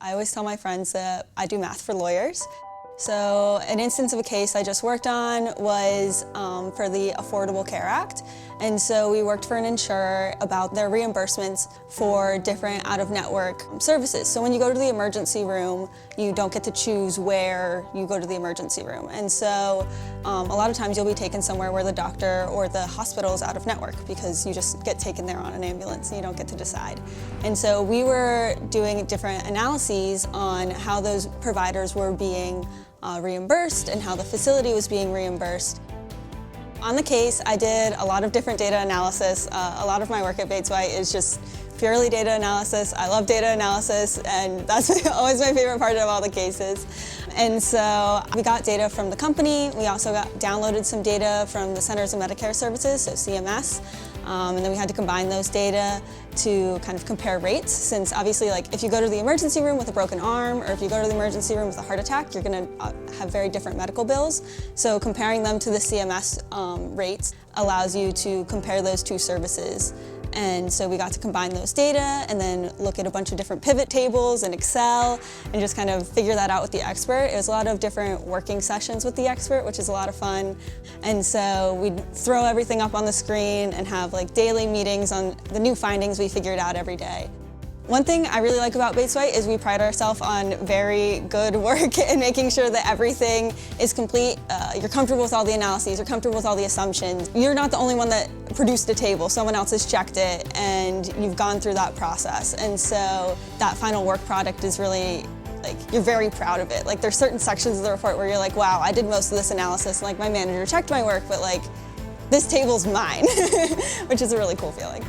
I always tell my friends that I do math for lawyers. So an instance of a case I just worked on was for the Affordable Care Act. And so we worked for an insurer about their reimbursements for different out-of-network services. So when you go to the emergency room, you don't get to choose where you go to the emergency room. And so a lot of times you'll be taken somewhere where the doctor or the hospital is out of network because you just get taken there on an ambulance and you don't get to decide. And so we were doing different analyses on how those providers were being reimbursed and how the facility was being reimbursed. On the case, I did a lot of different data analysis. A lot of my work at Bates White is just purely data analysis. I love data analysis, and that's always my favorite part of all the cases. And so we got data from the company. We also downloaded some data from the Centers of Medicare Services, so CMS. And then we had to combine those data to kind of compare rates, since obviously, like, if you go to the emergency room with a broken arm or if you go to the emergency room with a heart attack, you're going to have very different medical bills. So comparing them to the CMS rates allows you to compare those two services. And so we got to combine those data and then look at a bunch of different pivot tables in Excel and just kind of figure that out with the expert. It was a lot of different working sessions with the expert, which is a lot of fun. And so we'd throw everything up on the screen and have like daily meetings on the new findings we figured out every day. One thing I really like about Bates White is we pride ourselves on very good work and making sure that everything is complete. You're comfortable with all the analyses, you're comfortable with all the assumptions. You're not the only one that produced a table, someone else has checked it and you've gone through that process. And so that final work product is really, like, you're very proud of it. Like, there's certain sections of the report where you're like, wow, I did most of this analysis, like my manager checked my work, but like, this table's mine, which is a really cool feeling.